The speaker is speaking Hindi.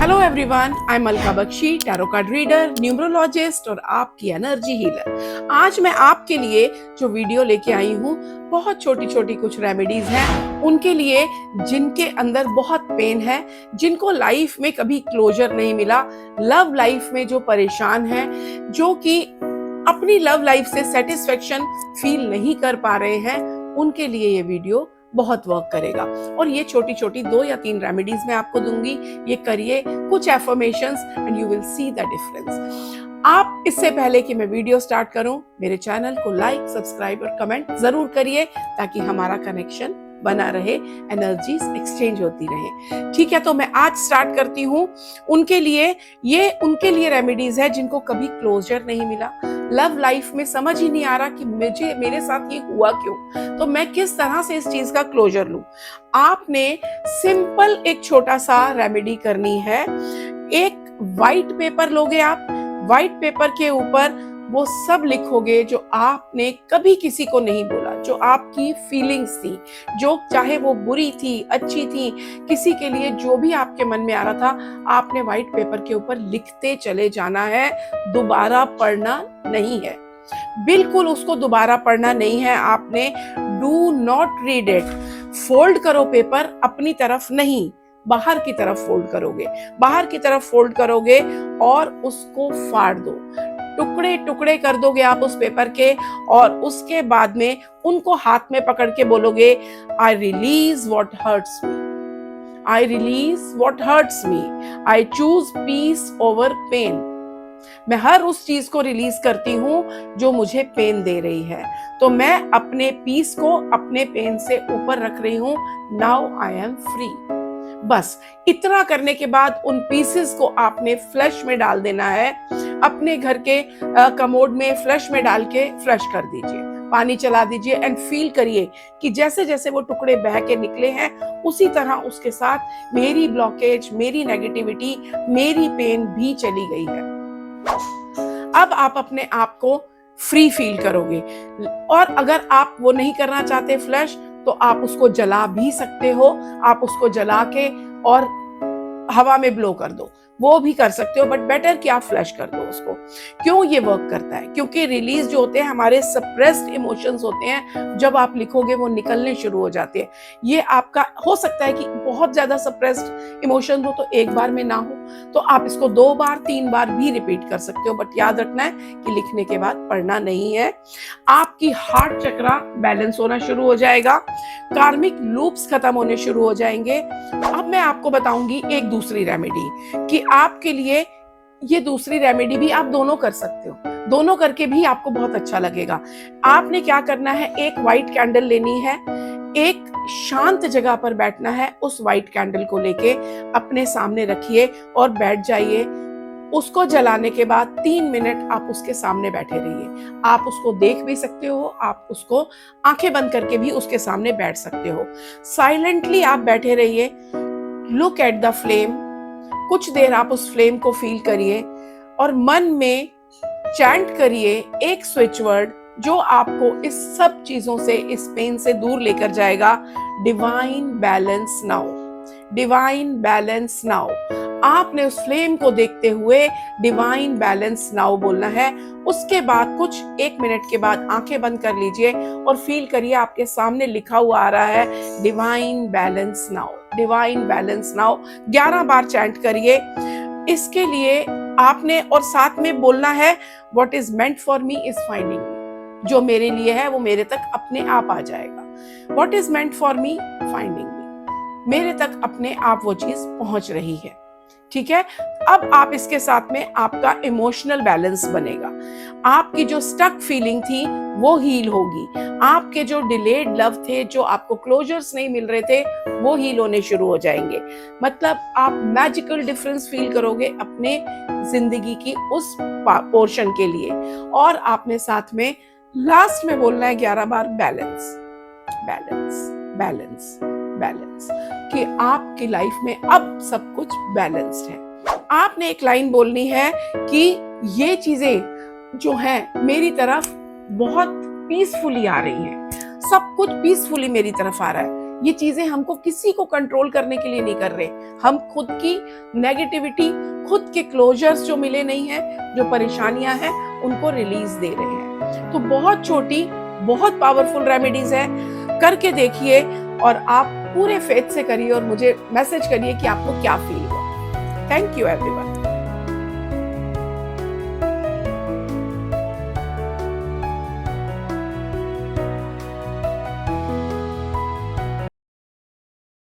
Hello everyone, I am Alka Bakshi, tarot card reader, numerologist और आपकी एनर्जी हीलर। आज मैं आपके लिए जो वीडियो लेके आई हूँ, बहुत छोटी छोटी कुछ रेमेडीज हैं उनके लिए जिनके अंदर बहुत पेन है, जिनको लाइफ में कभी क्लोजर नहीं मिला, लव लाइफ में जो परेशान है, जो कि अपनी लव लाइफ से सेटिस्फेक्शन फील नहीं कर पा रहे हैं, उनके लिए ये वीडियो बहुत वर्क करेगा। और ये छोटी छोटी 2 या 3 रेमेडीज मैं आपको दूंगी। ये करिए कुछ affirmations and you will see the difference. आप इससे पहले कि मैं वीडियो स्टार्ट करूं, मेरे चैनल को लाइक, सब्सक्राइब और कमेंट जरूर करिए ताकि हमारा कनेक्शन बना रहे, एनर्जीज एक्सचेंज होती रहे। ठीक है, तो मैं आज स्टार्ट करती हूँ। उनके लिए रेमेडीज है जिनको कभी क्लोजर नहीं मिला, लव लाइफ में समझ ही नहीं आ रहा कि मेरे साथ ये हुआ क्यों, तो मैं किस तरह से इस चीज का क्लोजर लूं। आपने सिंपल एक छोटा सा रेमेडी करनी है। एक वाइट पेपर लोगे आप, वाइट पेपर के ऊपर वो सब लिखोगे जो आपने कभी किसी को नहीं बोला, जो आपकी फीलिंग्स थी, जो चाहे वो बुरी थी, अच्छी थी, किसी के लिए जो भी आपके मन में आ रहा था, आपने व्हाइट पेपर के ऊपर लिखते चले जाना है। दोबारा पढ़ना नहीं है, बिल्कुल उसको दोबारा पढ़ना नहीं है आपने। Do not read it. Fold करो पेपर, अपनी तरफ नहीं, बाहर की तरफ फोल्ड करोगे, बाहर की तरफ फोल्ड करोगे और उसको फाड़ दो, टुकड़े टुकड़े कर दोगे आप उस पेपर के। और उसके बाद में उनको हाथ में पकड़ के बोलोगे, I release what hurts me, I release what hurts me, I choose peace over pain. मैं हर उस चीज को रिलीज करती हूँ जो मुझे पेन दे रही है, तो मैं अपने पीस को अपने पेन से ऊपर रख रही हूँ। Now I am free. बस इतना करने के बाद उन पीसेस को आपने फ्लश में डाल देना है। अपने घर के कमोड में फ्लश में डाल के फ्लश कर दीजिए, पानी चला दीजिए एंड फील करिए कि जैसे जैसे वो टुकड़े बह के निकले हैं, उसी तरह उसके साथ मेरी ब्लॉकेज, मेरी नेगेटिविटी, मेरी पेन भी चली गई है। अब आप अपने आप को फ्री फील करोगे। और अगर आप वो नहीं करना चाहते फ्लश, तो आप उसको जला भी सकते हो। आप उसको जला के और हवा में ब्लो कर दो, वो भी कर सकते हो, बट बेटर कि आप फ्लश कर दो उसको। क्यों ये वर्क करता है? क्योंकि रिलीज जो होते हैं हमारे सप्रेस्ड इमोशंस होते हैं, जब आप लिखोगे वो निकलने शुरू हो जाते हैं। ये आपका हो सकता है कि बहुत ज्यादा सप्रेस्ड इमोशन हो तो एक बार में ना हो, तो आप इसको 2 बार 3 बार भी रिपीट कर सकते हो, बट याद रखना है कि लिखने के बाद पढ़ना नहीं है। आपकी हार्ट चक्रा बैलेंस होना शुरू हो जाएगा, कार्मिक लूप्स खत्म होने शुरू हो जाएंगे। अब मैं आपको बताऊंगी एक दूसरी रेमेडी कि आपके लिए ये दूसरी रेमेडी भी आप दोनों कर सकते हो। दोनों करके भी आपको बहुत अच्छा लगेगा। आपने क्या करना है, एक व्हाइट कैंडल लेनी है, एक शांत जगह पर बैठना है, उस व्हाइट कैंडल को लेके अपने सामने रखिए और बैठ जाइए। उसको जलाने के बाद 3 मिनट आप उसके सामने बैठे रहिए। आप उसको देख भी सकते हो, आप उसको आंखें बंद करके भी उसके सामने बैठ सकते हो। साइलेंटली आप बैठे रहिए, लुक एट द फ्लेम। कुछ देर आप उस फ्लेम को फील करिए और मन में चैंट करिए एक स्विच वर्ड जो आपको इस सब चीजों से, इस पेन से दूर लेकर जाएगा। Divine balance now, divine balance now. आपने उस फ्लेम को देखते हुए डिवाइन बैलेंस नाउ बोलना है। उसके बाद कुछ 1 मिनट के बाद आंखें बंद कर लीजिए और फील करिए आपके सामने लिखा हुआ आ रहा है, divine balance now, divine balance now. 11 बार चैंट करिए। इसके लिए आपने और साथ में बोलना है, what is meant for me is finding me. जो मेरे लिए है वो मेरे तक अपने आप आ जाएगा। What is meant for me finding me, मेरे तक अपने आप वो चीज पहुंच रही है। ठीक है, अब आप इसके साथ में आपका इमोशनल बैलेंस बनेगा। आपकी जो स्टक फीलिंग थी वो हील होगी। आपके जो डिलेड लव थे, जो आपको क्लोजर्स नहीं मिल रहे थे, वो हील होने शुरू हो जाएंगे। मतलब आप मैजिकल डिफरेंस फील करोगे अपने जिंदगी की उस पोर्शन के लिए। और आपने साथ में लास्ट में बोलना है 11 बार, बैलेंस बैलेंस बैलेंस बैलेंस, कि आपकी लाइफ में अब सब कुछ बैलेंस्ड है। आपने एक लाइन बोलनी है कि ये चीजें जो हैं मेरी तरफ बहुत पीसफुली आ रही हैं, सब कुछ पीसफुली मेरी तरफ आ रहा है। ये चीजें हमको किसी को कंट्रोल करने के लिए नहीं कर रहे, हम खुद की नेगेटिविटी, खुद के क्लोजर्स जो मिले नहीं है, जो परेशानियां हैं, उनको रिलीज दे रहे हैं। तो बहुत छोटी, बहुत पावरफुल रेमेडीज है, करके देखिए और आप पूरे फेथ से करिए और मुझे मैसेज करिए कि आपको क्या फील हुआ। Thank you everyone.